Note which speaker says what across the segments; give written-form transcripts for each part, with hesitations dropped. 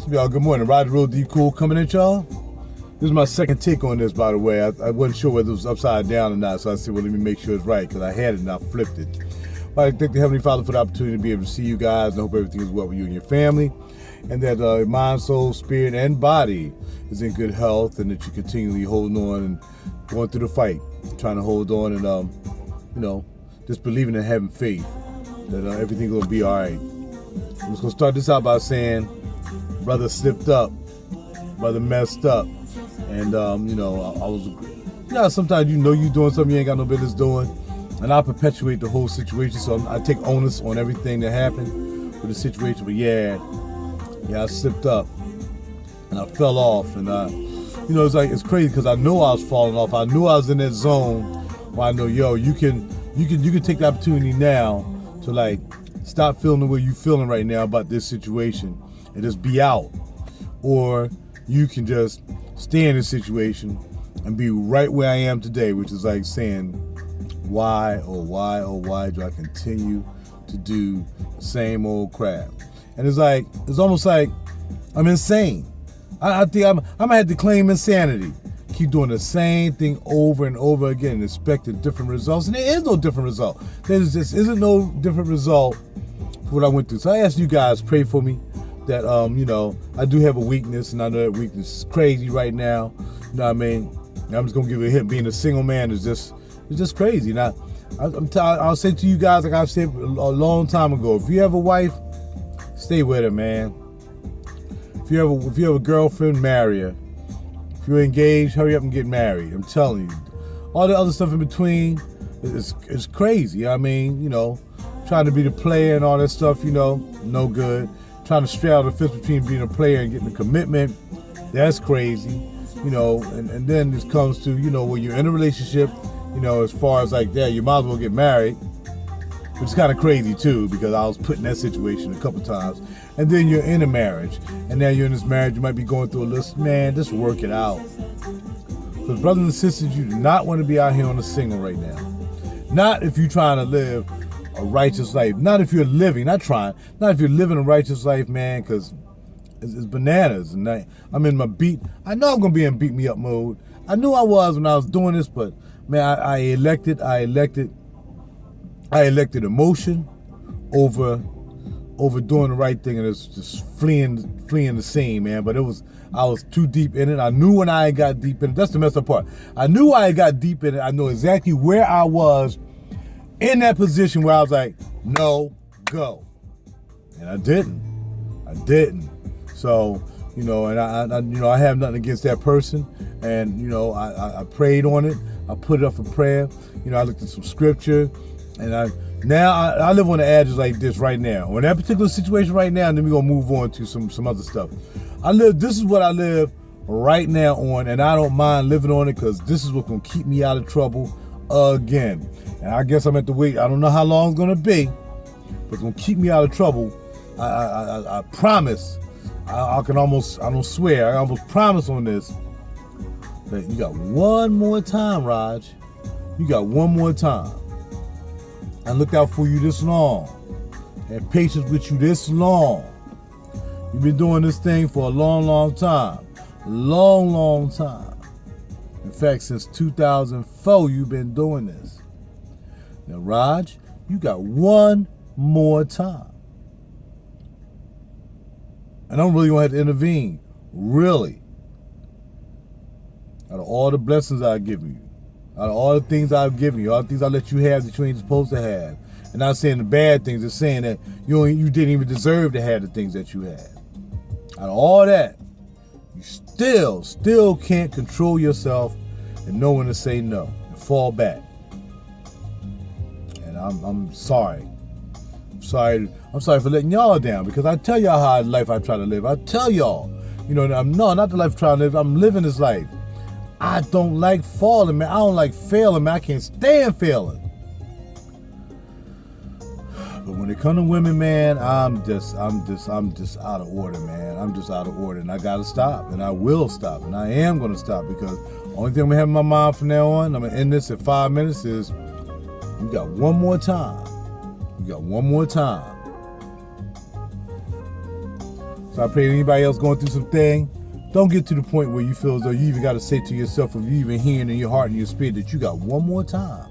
Speaker 1: Y'all, good morning. RaJuR D Cool coming at y'all. This is my second take on this, by the way. I wasn't sure whether it was upside down or not, so I said, well, let me make sure it's right, because I had it and I flipped it. But I thank the Heavenly Father for the opportunity to be able to see you guys, and I hope everything is well with you and your family, and that mind, soul, spirit, and body is in good health, and that you're continually holding on and going through the fight, trying to hold on and, just believing and having faith that everything's going to be all right. I'm just going to start this out by saying, brother slipped up, brother messed up, and I was, sometimes you're doing something you ain't got no business doing, and I perpetuate the whole situation, so I take onus on everything that happened with the situation. But yeah, I slipped up, and I fell off, and it's crazy because I know I was falling off. I knew I was in that zone where I know, you can take the opportunity now to stop feeling the way you're feeling right now about this situation and just be out. Or you can just stay in this situation and be right where I am today, which is like saying, why do I continue to do the same old crap? And it's almost like I'm insane. I think I'm gonna have to claim insanity. Keep doing the same thing over and over again and expecting different results. And there is no different result. There just isn't no different result for what I went through. So I ask you guys, pray for me that, I do have a weakness, and I know that weakness is crazy right now. You know what I mean? And I'm just going to give it a hint. Being a single man is just crazy. Now, I'll say to you guys, like I've said a long time ago, if you have a wife, stay with her, man. If you have a girlfriend, marry her. If you're engaged, hurry up and get married. I'm telling you. All the other stuff in between is crazy. I mean, trying to be the player and all that stuff, no good. Trying to straddle the fence between being a player and getting a commitment, that's crazy. And then this comes to, when you're in a relationship, as far as like that, you might as well get married, which is kind of crazy too, because I was put in that situation a couple times. And then you're in a marriage, and now you're in this marriage, you might be going through a list, man, just work it out. Because brothers and sisters, you do not want to be out here on a single right now. Not if you're trying to live a righteous life. Not if you're living, not if you're living a righteous life, man, because it's bananas. And I'm in my I know I'm going to be in beat me up mode. I knew I was when I was doing this, but man, I elected emotion over doing the right thing, and it's just fleeing the scene, man. But I was too deep in it. I knew when I got deep in it. That's the messed up part. I knew I got deep in it. I know exactly where I was in that position where I was like, no, go. And I didn't. So, and I have nothing against that person. And, I prayed on it. I put it up for prayer. I looked at some scripture, and I live on the edges like this right now. On that particular situation right now, and then we're going to move on to some other stuff. This is what I live right now on, and I don't mind living on it, because this is what's going to keep me out of trouble again. And I guess I'm at the wait. I don't know how long it's going to be, but it's going to keep me out of trouble. I promise. I don't swear, I almost promise on this that you got one more time, Raj. You got one more time. I looked out for you this long. Had patience with you this long. You've been doing this thing for a long, long time. Long time. In fact, since 2004, you've been doing this. Now, Raj, you got one more time. And I'm really going to have to intervene. Really. Out of all the blessings I've given you, out of all the things I've given you, all the things I let you have that you ain't supposed to have. And not saying the bad things, it's saying that you didn't even deserve to have the things that you had. Out of all that, you still can't control yourself and know when to say no and fall back. And I'm sorry. I'm sorry for letting y'all down, because I tell y'all how life I try to live. I tell y'all, not the life I try to live. I'm living this life. I don't like falling, man. I don't like failing, man. I can't stand failing. But when it comes to women, man, I'm just out of order, man. I'm just out of order, and I gotta stop, and I will stop, and I am gonna stop, because the only thing I'm gonna have in my mind from now on, I'm gonna end this at 5 minutes, is you got one more time. You got one more time. So I pray to anybody else going through some thing, don't get to the point where you feel as though you even got to say to yourself, if you even hearing in your heart and your spirit that you got one more time.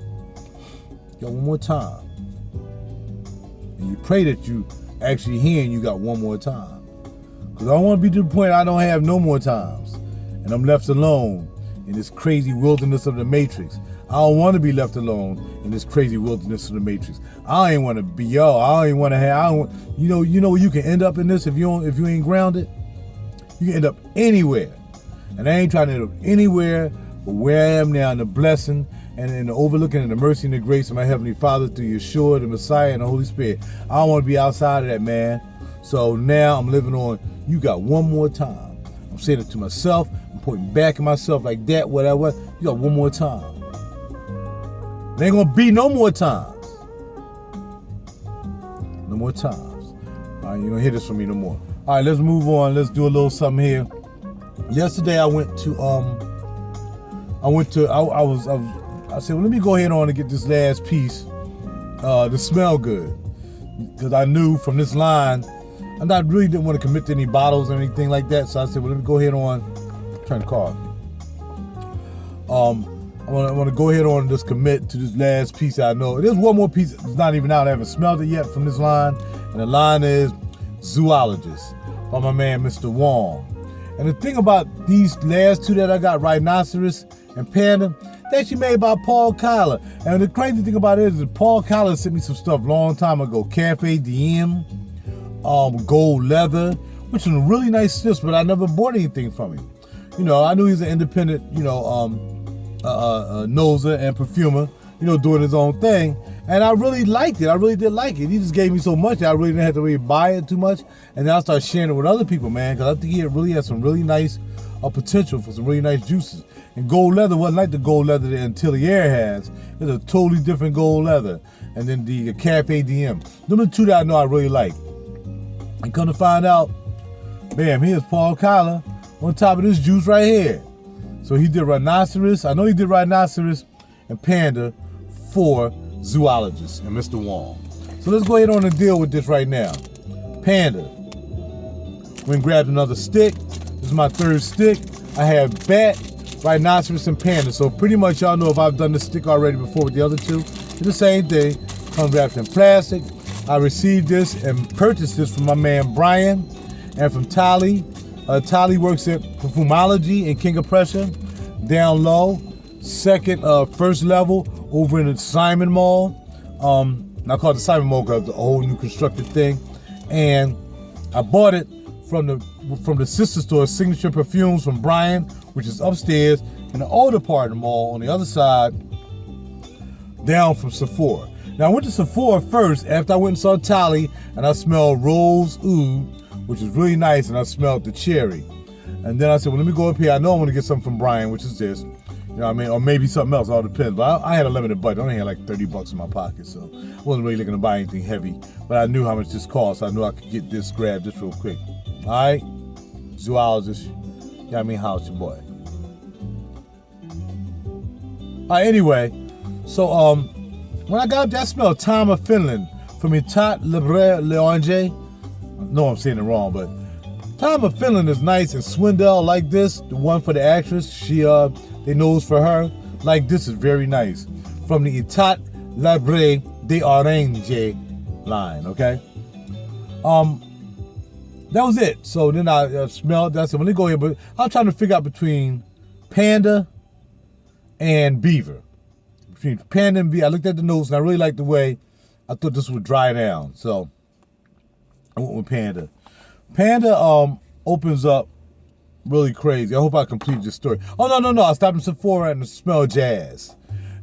Speaker 1: You got one more time. And you pray that you actually hearing you got one more time. Because I don't want to be to the point I don't have no more times. And I'm left alone in this crazy wilderness of the Matrix. I don't want to be left alone in this crazy wilderness of the Matrix. I ain't want to be I ain't want to have. You know where you can end up in this if you ain't grounded. You can end up anywhere, and I ain't trying to end up anywhere but where I am now in the blessing and in the overlooking and the mercy and the grace of my Heavenly Father through Yeshua, the Messiah, and the Holy Spirit. I don't want to be outside of that, man. So now I'm living on. You got one more time. I'm saying it to myself. I'm pointing back at myself like that. Whatever. You got one more time. There ain't gonna be no more times. No more times. All right, you don't hear this from me no more. All right, let's move on. Let's do a little something here. Yesterday I said, well, let me go ahead on and get this last piece to smell good. Because I knew from this line, really didn't want to commit to any bottles or anything like that. So I said, well, let me go ahead on, turn the car. I want to go ahead on and just commit to this last piece I know. There's one more piece that's not even out. I haven't smelled it yet from this line. And the line is Zoologist by my man, Mr. Wong. And the thing about these last two that I got, Rhinoceros and Panda, they actually made by Paul Kyler. And the crazy thing about it is that Paul Kyler sent me some stuff a long time ago. Cafe DM, gold leather, which was a really nice stuff, but I never bought anything from him. You know, I knew he was an independent, noser and perfumer, doing his own thing. And I really liked it. I really did like it. He just gave me so much that I really didn't have to really buy it too much. And then I started sharing it with other people, man, because I think he really has some really nice potential for some really nice juices. And gold leather wasn't like the gold leather that Antillier has. It's a totally different gold leather. And then the Cafe DM. Them are the two that I know I really like. And come to find out, bam, here's Paul Kyler on top of this juice right here. So he did Rhinoceros. I know he did Rhinoceros and Panda for Zoologist and Mr. Wong. So let's go ahead on and deal with this right now. Panda. Went and grabbed another stick. This is my third stick. I have Bat, Rhinoceros, and Panda. So pretty much y'all know if I've done this stick already before with the other two. It's the same thing. Comes wrapped in plastic. I received this and purchased this from my man Brian and from Tali. Tali works at Perfumology in King of Prussia, down low, first level over in the Simon Mall. I call it the Simon Mall because it's a whole new constructed thing. And I bought it from the sister store, Signature Perfumes from Brian, which is upstairs in the older part of the mall on the other side, down from Sephora. Now I went to Sephora first after I went and saw Tali, and I smelled Rose Oud, which is really nice, and I smelled the cherry. And then I said, well, let me go up here. I know I'm gonna get something from Brian, which is this. You know what I mean? Or maybe something else, all depends. But I had a limited budget. I only had like $30 in my pocket, so I wasn't really looking to buy anything heavy. But I knew how much this cost. I knew I could get this, grab this real quick. All right? Zoologist. You know what I mean? How's your boy? All right, anyway. So, when I got up there, I smelled Time of Finland from Etat Libre Leonge. No, I'm saying it wrong, but Time of Finland is nice, and Swindell like this, the one for the actress, they knows for her, like this is very nice. From the Etat Libre de Orange line, okay? That was it. So then I smelled, I said, well, let me go here, but I was trying to figure out between Panda and Beaver. Between Panda and Beaver, I looked at the notes, and I really liked the way I thought this would dry down, so I went with Panda. Panda opens up really crazy. I hope I completed this story. Oh, no. I stopped in Sephora and smelled Jazz.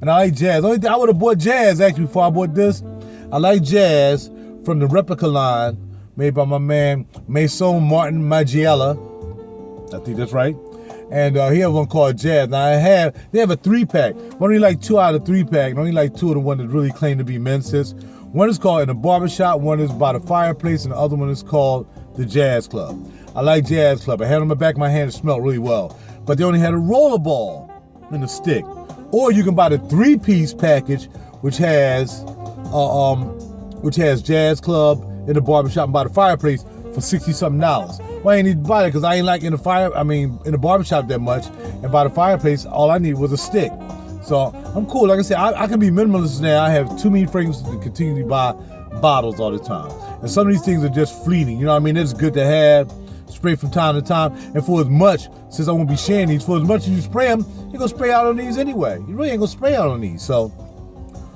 Speaker 1: And I like Jazz. Only thing I would have bought Jazz, actually, before I bought this. I like Jazz from the replica line made by my man Maison Martin Maggiella. I think that's right. And he has one called Jazz. Now they have a 3-pack. Only like 2 out of 3-pack. And only like 2 of the one that really claim to be men's scents. One is called In a Barbershop, one is by the fireplace, and the other one is called the Jazz Club. I like Jazz Club. I had it on the back of my hand, it smelled really well. But they only had a rollerball in the stick. Or you can buy the 3-piece package, which has Jazz Club, In the Barbershop, and by the fireplace for $60-something. Well, I ain't need to buy it because I ain't like in the barbershop that much. And by the fireplace, all I need was a stick. So I'm cool. Like I said, I can be minimalist now. I have too many fragrances to continually buy bottles all the time. And some of these things are just fleeting. You know what I mean? It's good to have, spray from time to time. And for as much, since I won't be sharing these, for as much as you spray them, you're going to spray out on these anyway. You really ain't going to spray out on these. So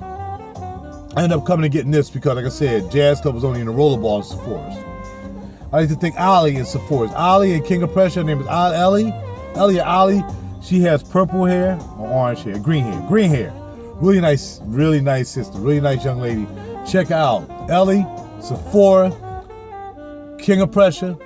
Speaker 1: I ended up coming and getting this because, like I said, Jazz Club was only in the rollerball in Sephora's. I like to thank Ali in Sephora's. Ali and King of Pressure, her name is Ellie or Ali. She has purple hair or orange hair, green hair. Really nice sister, really nice young lady. Check her out. Ellie, Sephora, King of Pressure,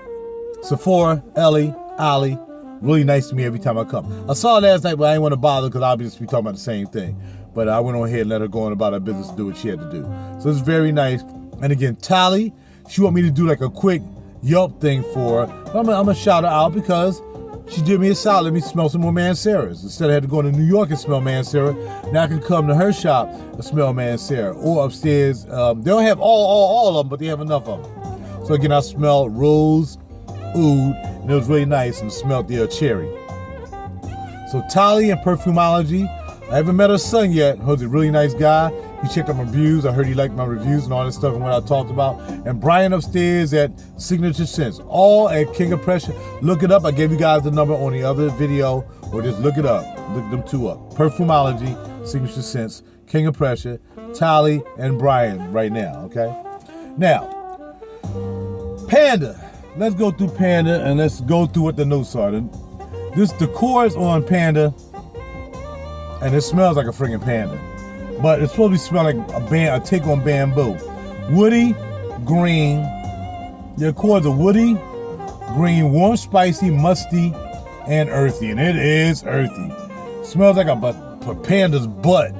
Speaker 1: Sephora, Ellie, Ali. Really nice to me every time I come. I saw her last night, but I didn't want to bother because I'll be talking about the same thing. But I went on ahead and let her go on about her business to do what she had to do. So it's very nice. And again, Tally, she want me to do like a quick Yelp thing for her. I'm gonna shout her out because she did me a solid. Let me smell some more Mancera's. Instead of having to go to New York and smell Mancera, now I can come to her shop and smell Mancera. Or upstairs, they don't have all of them, but they have enough of them. So again, I smelled rose, oud, and it was really nice, and smelled the cherry. So Tali and Perfumology, I haven't met her son yet. He's a really nice guy. He checked out my reviews. I heard he liked my reviews and all that stuff and what I talked about. And Brian upstairs at Signature Scents, all at King of Pressure. Look it up. I gave you guys the number on the other video, or just look it up. Look them two up. Perfumology, Signature Scents, King of Pressure, Tally, and Brian right now, okay? Now, Panda. Let's go through Panda and let's go through what the notes are. The core is on Panda, and it smells like a friggin' panda. But it's supposed to smell like a take on bamboo. Woody, green. The accords are woody, green, warm, spicy, musty, and earthy. And it is earthy. Smells like a panda's butt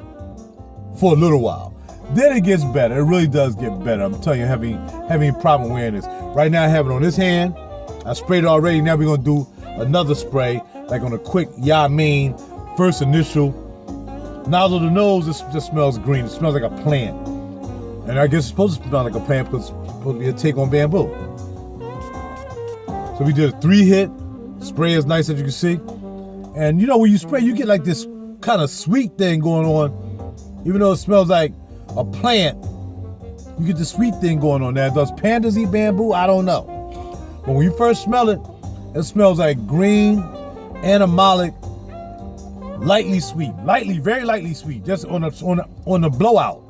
Speaker 1: for a little while. Then it gets better. It really does get better. I'm telling you, having a problem wearing this. Right now I have it on this hand. I sprayed it already. Now we're going to do another spray, like on a quick Yamin, first initial. Nozzle the nose, it just smells green. It smells like a plant. And I guess it's supposed to smell like a plant because it's supposed to be a take on bamboo. So we did a 3-hit. Spray is nice, as you can see. And you know, when you spray, you get like this kind of sweet thing going on. Even though it smells like a plant, you get the sweet thing going on there. Does pandas eat bamboo? I don't know. But when you first smell it, it smells like green, animalic, lightly sweet, very lightly sweet, just on the blowout,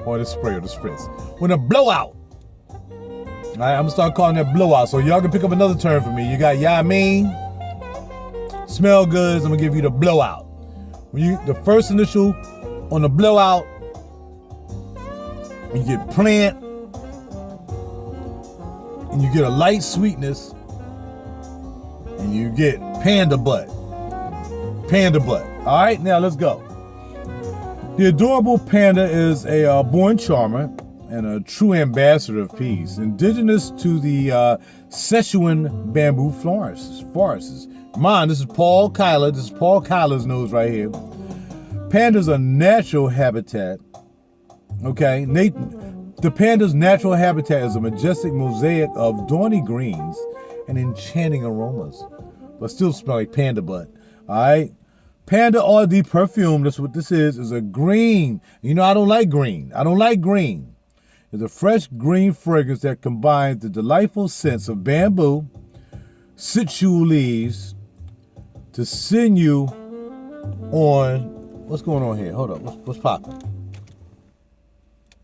Speaker 1: or the spray or the spritz. When a blowout, all right, I'm gonna start calling that blowout. So y'all can pick up another term for me. You got Yamin, smell goods. I'm gonna give you the blowout. When the first initial on the blowout, you get plant, and you get a light sweetness, and you get panda butt. Panda butt. All right, now let's go. The adorable panda is a born charmer and a true ambassador of peace, indigenous to the Sichuan bamboo forests. Mine, this is Paul Kyler. This is Paul Kyler's nose right here. Panda's a natural habitat. Okay, the panda's natural habitat is a majestic mosaic of dawny greens and enchanting aromas, but still smell like panda butt. All right. Panda Eau de Perfume, that's what this is a green. You know, I don't like green. It's a fresh green fragrance that combines the delightful scents of bamboo, situ leaves, to send you on, what's going on here? Hold up, what's popping?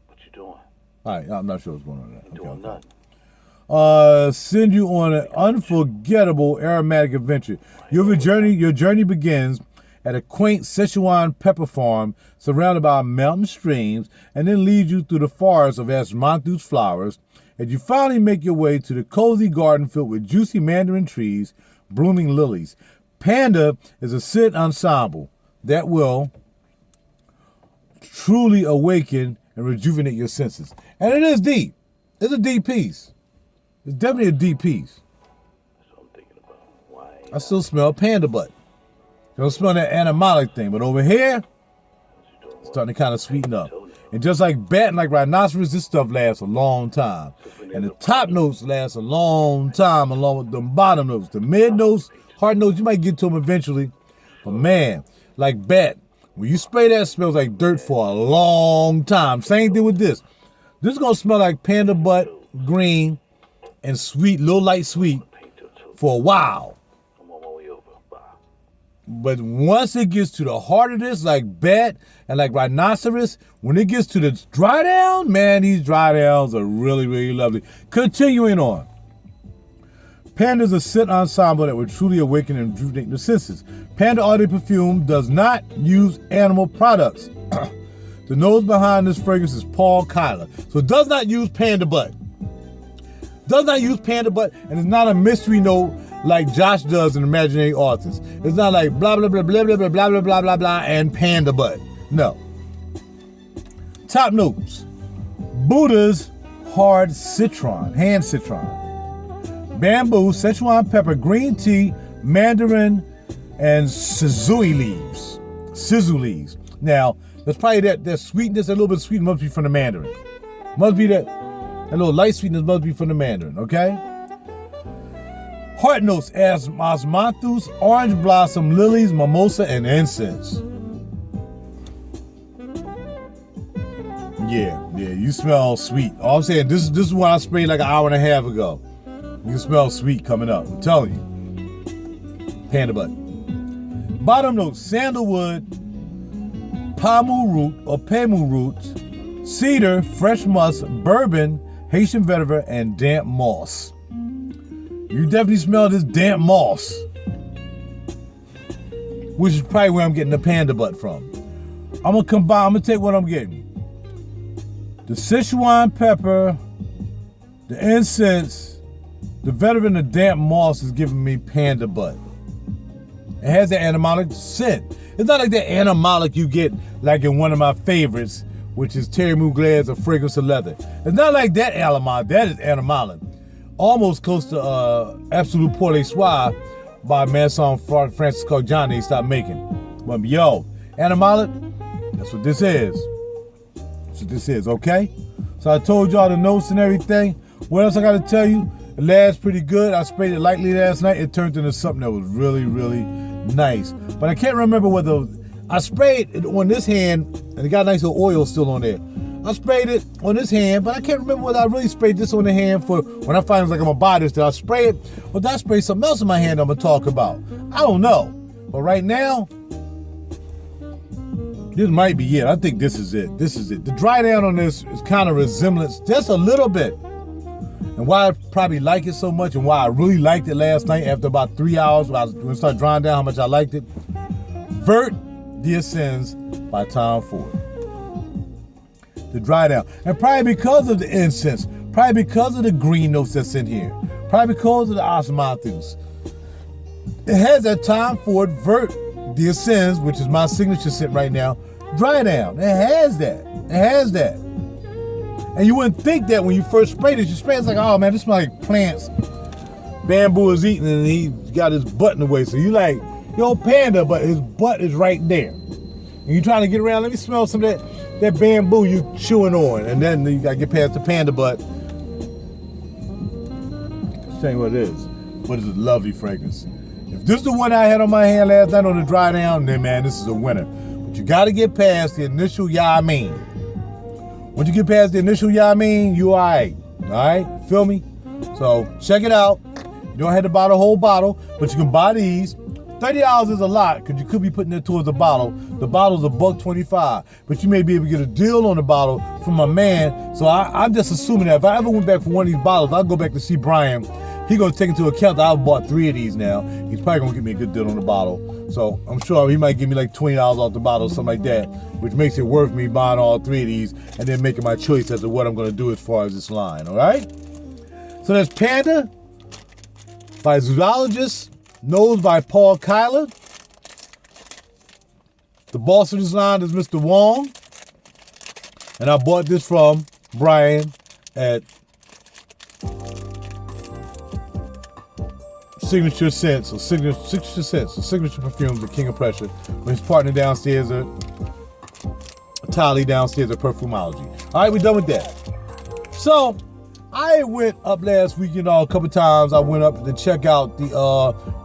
Speaker 2: What you doing?
Speaker 1: All right, I'm not sure what's going on there.
Speaker 2: Doing
Speaker 1: nothing. Send you on an unforgettable aromatic adventure. Your journey begins at a quaint Sichuan pepper farm surrounded by mountain streams, and then leads you through the forest of Asmanthus flowers, as you finally make your way to the cozy garden filled with juicy mandarin trees, blooming lilies. Panda is a scent ensemble that will truly awaken and rejuvenate your senses. And it is deep. It's a deep piece. It's definitely a deep piece.
Speaker 2: That's what I'm thinking about. Why?
Speaker 1: I still smell panda butt. I don't smell that animalic thing, but over here, it's starting to kind of sweeten up. And just like bat and like rhinoceros, this stuff lasts a long time. And the top notes last a long time along with the bottom notes. The mid notes, hard notes, you might get to them eventually. But man, like bat, when you spray that, it smells like dirt for a long time. Same thing with this. This is going to smell like panda butt, green, and sweet, little light sweet for a while.
Speaker 2: I'm on my way over. Bye.
Speaker 1: But once it gets to the heart of this, like bat and like rhinoceros, when it gets to the dry down, man, these dry downs are really, really lovely. Continuing on. Panda is a scent ensemble that will truly awaken and rejuvenate the senses. Panda Eau de Perfume does not use animal products. The nose behind this fragrance is Paul Kyler. So it does not use panda butt. Does not use panda butt, and it's not a mystery note like Josh does in Imaginary Authors. It's not like blah, blah, blah, blah, blah, blah, blah, blah, blah, blah, blah, and panda butt. No. Top notes. Buddha's hard citron, hand citron. Bamboo, Szechuan pepper, green tea, mandarin, and sizzui leaves. Sizzle leaves. Now, that's probably that sweetness, a little bit of sweetness must be from the mandarin. Must be that little light sweetness must be from the mandarin, okay? Heart notes as osmanthus, orange blossom, lilies, mimosa, and incense. Yeah, you smell sweet. All I'm saying, this is what I sprayed like an hour and a half ago. You can smell sweet coming up. I'm telling you. Panda butt. Bottom notes, sandalwood, pamu root or pamu root, cedar, fresh musk, bourbon, Haitian vetiver, and damp moss. You definitely smell this damp moss, which is probably where I'm getting the panda butt from. I'm gonna take what I'm getting. The Sichuan pepper, the incense, the vetiver, and the damp moss is giving me panda butt. It has that animalic scent. It's not like that animalic you get like in one of my favorites, which is Terry Mugler's A Fragrance of Leather. It's not like that animalic. That is animalic. Almost close to Absolute Pour Les Soirs by a man song Francis called John they stopped making. But yo, animalic, that's what this is. That's what this is, okay? So I told y'all the notes and everything. What else I gotta tell you? It lasts pretty good. I sprayed it lightly last night. It turned into something that was really, really nice. But I can't remember whether I sprayed it on this hand and it got nice little oil still on there. I sprayed it on this hand, but I can't remember whether I really sprayed this on the hand for when I find like I'm gonna buy this. Did I spray it? Or did I spray something else in my hand I'm gonna talk about? I don't know. But right now, this might be it. I think this is it. This is it. The dry down on this is kind of resemblance, just a little bit. And why I probably like it so much and why I really liked it last night after about 3 hours when it started drying down how much I liked it. Vert D'Essence by Tom Ford. The dry down. And probably because of the incense, probably because of the green notes that's in here, probably because of the osmanthus. It has that Tom Ford Vert D'Essence, which is my signature scent right now, dry down. It has that. It has that. And you wouldn't think that when you first sprayed it. You spray it's like, oh man, this smells like plants. Bamboo is eating and he got his butt in the way. So you like, yo, panda, but his butt is right there. And you trying to get around, let me smell some of that bamboo you chewing on. And then you gotta get past the panda butt. I'll tell you what it is. But it's a lovely fragrance. If this is the one I had on my hand last night on the dry down, then man, this is a winner. But you gotta get past the initial ya mean. Once you get past the initial ya mean, you all right? Feel me? So check it out. You don't have to buy the whole bottle, but you can buy these. $30 is a lot because you could be putting it towards the bottle. The bottle's $1.25, but you may be able to get a deal on the bottle from my man. So I'm just assuming that if I ever went back for one of these bottles, I'll go back to see Brian. He's gonna take into account that I've bought 3 of these now. He's probably gonna give me a good deal on the bottle. So I'm sure he might give me like $20 off the bottle, something like that, which makes it worth me buying all 3 of these and then making my choice as to what I'm gonna do as far as this line, all right? So there's Panda by Zoologist, Nose by Paul Kyler. The boss of this line is Mr. Wong. And I bought this from Brian at Signature Scents, or Signature Scents, or Signature Perfumes, the King of Pressure. With his partner downstairs at entirely downstairs at Perfumology. All right, we're done with that. So I went up last week, a couple times. I went up to check out the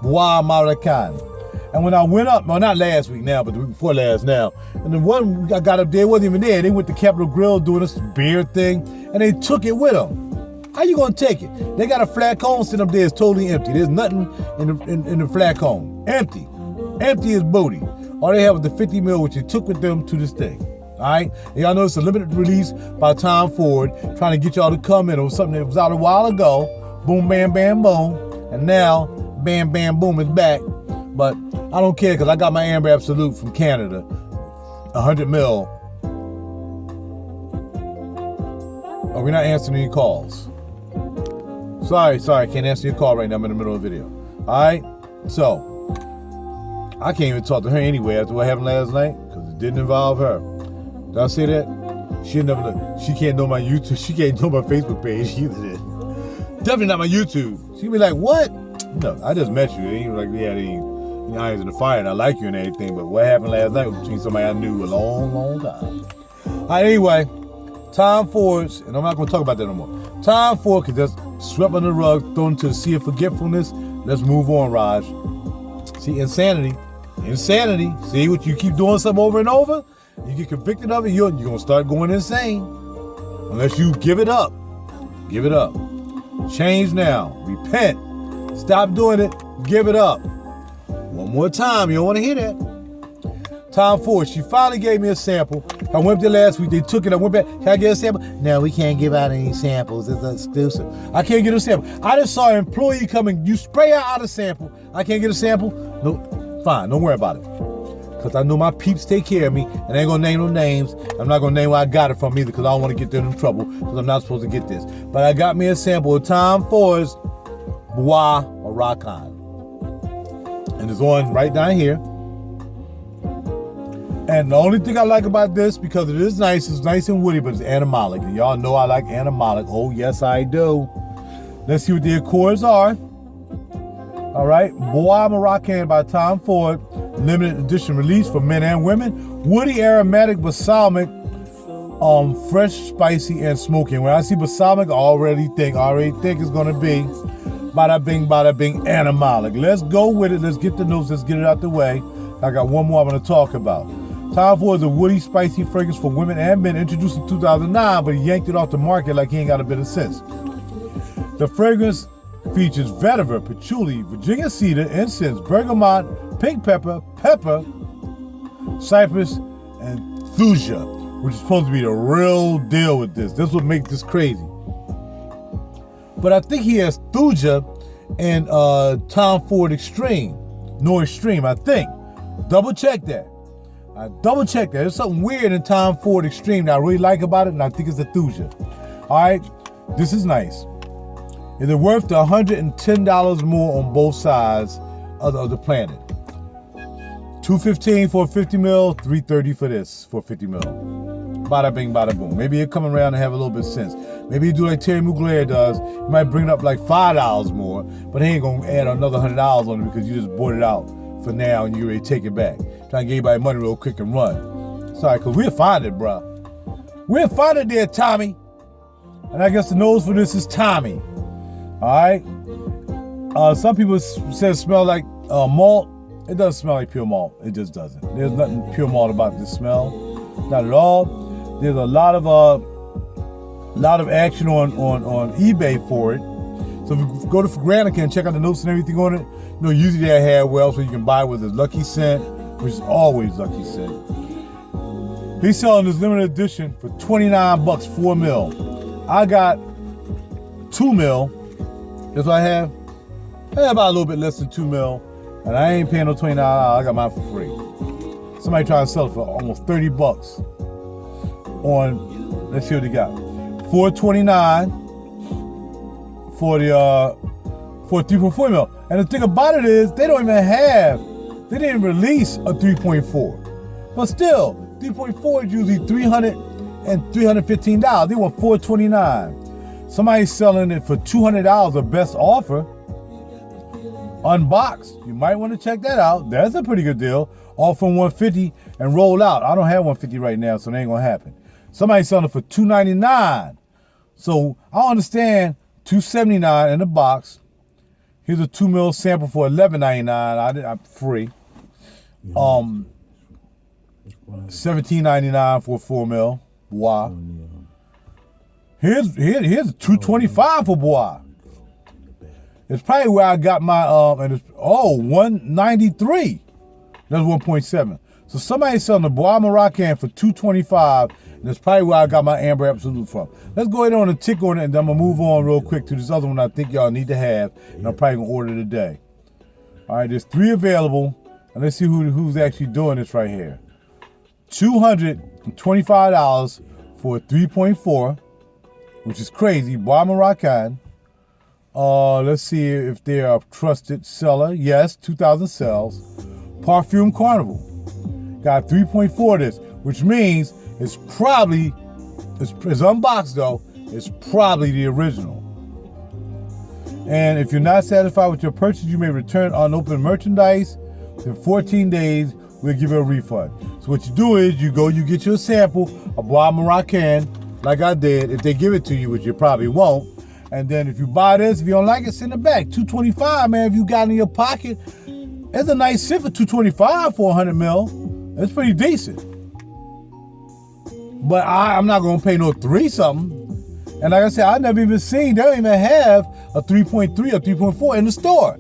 Speaker 1: Bois Maracan. And when I went up, well, not last week now, but the week before last now, and the one I got up there wasn't even there. They went to Capitol Grill doing this beer thing, and they took it with them. How you gonna take it? They got a flat cone sitting up there. It's totally empty. There's nothing in the flat cone. Empty. Empty as booty. All they have was the 50 mil, which they took with them to this thing. All right? And y'all know it's a limited release by Tom Ford, trying to get y'all to come in. It was something that was out a while ago. Boom, bam, bam, boom. And now, bam, bam, boom is back. But I don't care because I got my Amber Absolute from Canada, 100 mil. Oh, we're not answering any calls. Sorry, can't answer your call right now. I'm in the middle of a video. All right, so I can't even talk to her anyway after what happened last night because it didn't involve her. Did I say that? She can't know my YouTube. She can't know my Facebook page either. Definitely not my YouTube. She'd be like, "What? No, I just met you. It ain't like we had any irons in the fire and I like you and everything, but what happened last night was between somebody I knew a long, long time." All right, anyway, Tom Ford's, and I'm not going to talk about that no more. Tom Ford could just swept under the rug, thrown into the sea of forgetfulness. Let's move on, Raj. See, insanity. See, what you keep doing something over and over, you get convicted of it, you're going to start going insane. Unless you give it up. Give it up. Change now. Repent. Stop doing it. Give it up. One more time, you don't want to hear that. Tom Ford, she finally gave me a sample. I went there last week, they took it, I went back, can I get a sample? No, we can't give out any samples, it's exclusive. I can't get a sample. I just saw an employee coming, you spray out a sample. I can't get a sample? No, fine, don't worry about it. Because I know my peeps take care of me, and I ain't gonna name no names. I'm not gonna name where I got it from either, because I don't want to get them in trouble, because I'm not supposed to get this. But I got me a sample of Tom Ford's Bois Maracan. And it's on right down here. And the only thing I like about this, because it is nice, it's nice and woody, but it's animalic. And y'all know I like animalic. Oh, yes, I do. Let's see what the Accords are. All right. Bois Maracan by Tom Ford. Limited edition release for men and women. Woody, aromatic, balsamic, fresh, spicy, and smoky. And when I see balsamic, I already think it's going to be bada bing, animalic. Let's go with it. Let's get the notes. Let's get it out the way. I got one more I'm going to talk about. Tom Ford is a woody, spicy fragrance for women and men, introduced in 2009, but he yanked it off the market like he ain't got a bit of sense. The fragrance features vetiver, patchouli, Virginia cedar, incense, bergamot, pink pepper, cypress, and thuja, which is supposed to be the real deal with this. This would make this crazy. But I think he has thuja and Tom Ford Extreme. No Extreme, I think. Double check that. There's something weird in Tom Ford Extreme that I really like about it, and I think it's the thuja. All right, this is nice. Is it worth the $110 more on both sides of the planet? $215 for a 50 mil, $330 for this for 50 mil. Bada bing, bada boom. Maybe he'll come around and have a little bit of sense. Maybe he'll do like Terry Mugler does. He might bring it up like $5 more, but he ain't gonna add another $100 on it because you just bought it out for now and you ready to take it back. Trying to get everybody money real quick and run. Sorry, because we'll find it, bro. We'll find it there, Tommy. And I guess the nose for this is Tommy. All right. Some people say it smells like malt. It doesn't smell like pure malt. It just doesn't. There's nothing pure malt about this smell. Not at all. There's a lot of action on eBay for it. So if you go to Granica and check out the notes and everything on it, usually they have well, so you can buy with his Lucky Scent, which is always Lucky Scent. He's selling this limited edition for $29, 4 mil. I got 2 mil. That's what I have. I have about a little bit less than 2 mil, and I ain't paying no $29. I got mine for free. Somebody tried to sell it for almost $30 on. Let's see what they got. $429 for the for 3.4 mil. And the thing about it is, they didn't release a 3.4. But still, 3.4 is usually $300 and $315. They want $429. Somebody's selling it for $200, the best offer. Unboxed. You might want to check that out. That's a pretty good deal. offer 150 and roll out. I don't have 150 right now, so it ain't gonna happen. Somebody's selling it for $2.99. So I understand $2.79 in the box. Here's a 2 mil sample for $11.99. I'm free. $17.99 for 4 mil. Bois. Here's a $2.25 for Bois. It's probably where I got my and it's $193. That's 1.7. So somebody's selling the Bois Moroccan for $2.25, and that's probably where I got my Amber Absolute from. Let's go ahead on and tick on it, and then I'm gonna move on real quick to this other one I think y'all need to have, and I'm probably gonna order today. All right, there's 3 available, and let's see who's actually doing this right here. $225 for a 3.4, which is crazy. Bois Moroccan. Let's see if they're a trusted seller. Yes, 2,000 sales. Parfume Carnival. Got 3.4 this, which means it's probably, it's unboxed though, it's probably the original. And if you're not satisfied with your purchase, you may return unopened merchandise. In 14 days, we'll give you a refund. So what you do is you get your sample of Bois Moroccan, like I did, if they give it to you, which you probably won't. And then if you buy this, if you don't like it, send it back. $2.25, man, if you got it in your pocket. It's a nice sit for $2.25 for 100 mil. It's pretty decent. But I'm not going to pay no 3-something. And like I said, I never even seen, they don't even have a 3.3 or 3.4 in the store.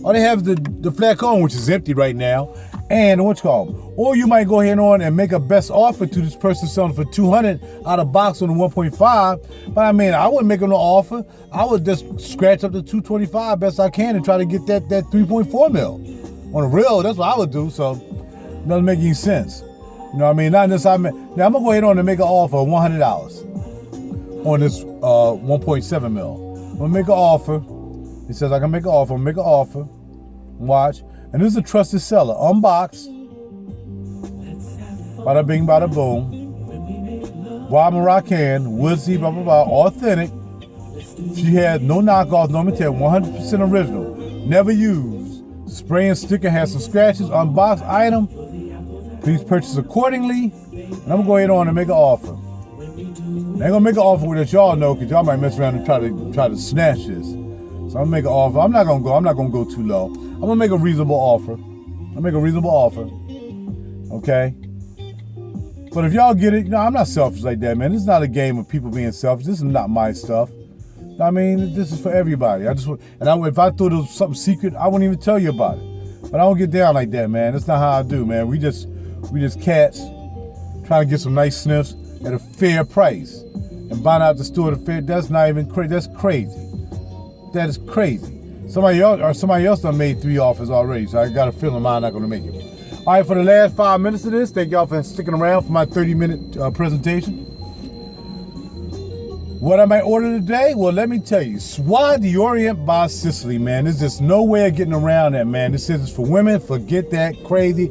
Speaker 1: All they have is the flacon, which is empty right now, and what's called. Or you might go ahead on and make a best offer to this person selling for $200 out of box on the 1.5. But I mean, I wouldn't make them no offer. I would just scratch up the $225 best I can and try to get that 3.4 mil. On the real, that's what I would do. So it doesn't make any sense. You know what I mean? Not unless now I'm gonna go ahead on and make an offer of $100 on this 1.7 mil. I'm gonna make an offer. It says I can make an offer. I'm gonna make an offer. Watch. And this is a trusted seller. Unboxed. Bada bing, bada boom. Bois Moroccan, woodsy, blah, blah, blah. Authentic. She had no knockoffs, no material. 100% original. Never used. Spray and sticker has some scratches. Unboxed item. Please purchase accordingly. And I'm going to go ahead on and make an offer. I ain't going to make an offer that y'all know because y'all might mess around and try to snatch this. So I'm going to make an offer. I'm not going to go too low. I'm going to make a reasonable offer. Okay? But if y'all get it, I'm not selfish like that, man. This is not a game of people being selfish. This is not my stuff. I mean, this is for everybody. If I thought it was something secret, I wouldn't even tell you about it. But I don't get down like that, man. That's not how I do, man. We just cats trying to get some nice sniffs at a fair price. And buying out the store at a fair, that's not even crazy. That's crazy. That is crazy. Somebody else done made 3 offers already, so I got a feeling mine not gonna make it. All right, for the last 5 minutes of this, thank y'all for sticking around for my 30-minute presentation. What I might order today? Well, let me tell you, Soie d'Orient by Sisley, man. There's just no way of getting around that, man. This is for women. Forget that crazy.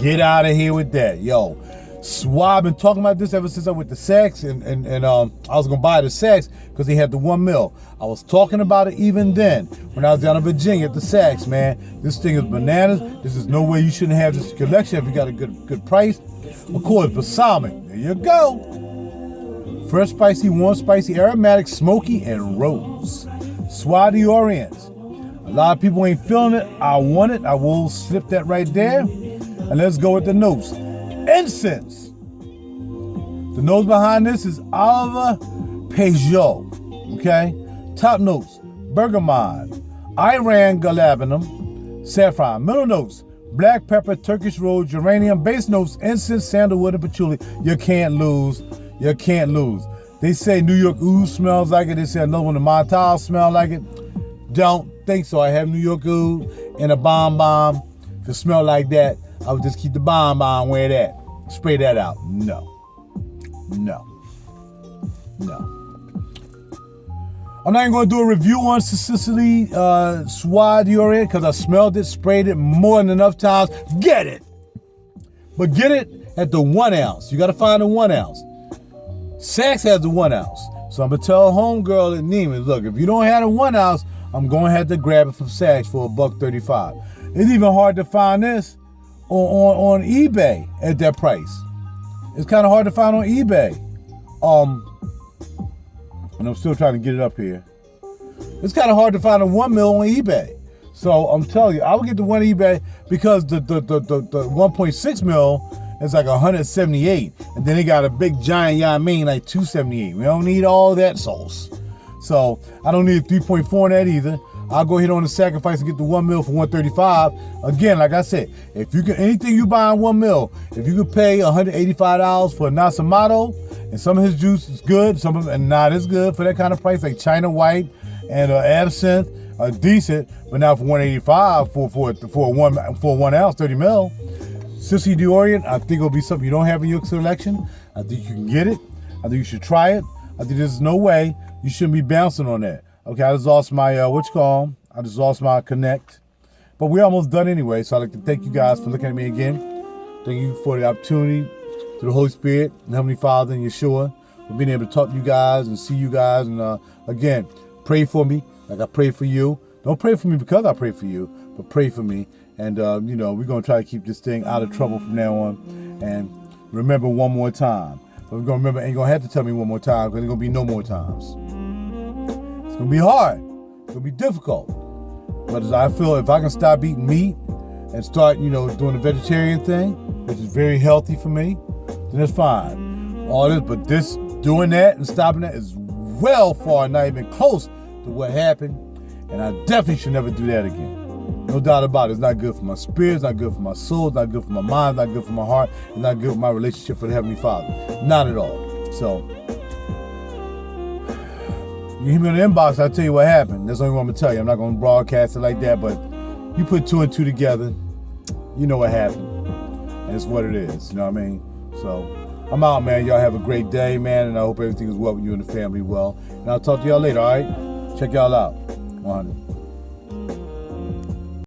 Speaker 1: Get out of here with that, yo. Soie, I've been talking about this ever since I went to Saks, and I was gonna buy the Saks because they had the 1 mil. I was talking about it even then when I was down in Virginia at the Saks, man. This thing is bananas. This is no way you shouldn't have this collection if you got a good price. Of course, balsamic. There you go. Fresh, spicy, warm, spicy, aromatic, smoky, and rose. Soie d'Orient. A lot of people ain't feeling it. I want it. I will slip that right there. And let's go with the notes. Incense. The notes behind this is Oliver Peugeot. Okay? Top notes. Bergamot. Iran galbanum. Saffron. Middle notes. Black pepper, Turkish rose, geranium. Base notes. Incense, sandalwood, and patchouli. You can't lose. You can't lose. They say New York Oud smells like it. They say another one of Montal smell like it. Don't think so. I have New York Oud and a bomb. If it smell like that, I would just keep the bomb where that. Spray that out. No. I'm not even going to do a review on Sisley Soie d'Orient because I smelled it, sprayed it more than enough times. Get it. But get it at the 1 ounce. You got to find the 1 ounce. Saks has the 1 ounce. So I'm going to tell homegirl at Neiman, look, if you don't have the 1 ounce, I'm going to have to grab it from Saks for $1.35. It's even hard to find this on eBay at that price. It's kind of hard to find on eBay. And I'm still trying to get it up here. It's kind of hard to find a 1 mil on eBay. So I'm telling you, I would get the one eBay because the 1.6 mil is like 178, and then they got a big giant, like 278. We don't need all that sauce. So I don't need 3.4 in that either. I'll go ahead on the sacrifice and get the 1 mil for 135. Again, like I said, if you can, anything you buy in 1 mil, if you could pay $185 for a Nasamato, and some of his juice is good, some of it not as good for that kind of price, like China White and Absinthe are decent, but now for $185 for 1 ounce, 30 mil. Sisley the Orient, I think it'll be something you don't have in your selection. I think you can get it. I think you should try it. I think there's no way you shouldn't be bouncing on that. Okay, I just lost my, I just lost my connect. But we're almost done anyway, so I'd like to thank you guys for looking at me again. Thank you for the opportunity, to the Holy Spirit, and Heavenly Father, and Yeshua, for being able to talk to you guys and see you guys. And again, pray for me like I pray for you. Don't pray for me because I pray for you, but pray for me. And, we're going to try to keep this thing out of trouble from now on. And remember one more time. But we're going to remember, ain't going to have to tell me one more time because there's going to be no more times. It's going to be hard. It's going to be difficult. But as I feel, if I can stop eating meat and start, doing the vegetarian thing, which is very healthy for me, then it's fine. All this, but doing that and stopping that is well far, not even close to what happened. And I definitely should never do that again. No doubt about it. It's not good for my spirit. It's not good for my soul. It's not good for my mind. It's not good for my heart. It's not good for my relationship with the Heavenly Father. Not at all. So, you hear me on the inbox, I'll tell you what happened. That's the only one I'm going to tell you. I'm not going to broadcast it like that, but you put 2 and 2 together, you know what happened. And it's what it is. You know what I mean? So, I'm out, man. Y'all have a great day, man, and I hope everything is well with you and the family well. And I'll talk to y'all later, all right? Check y'all out. 100.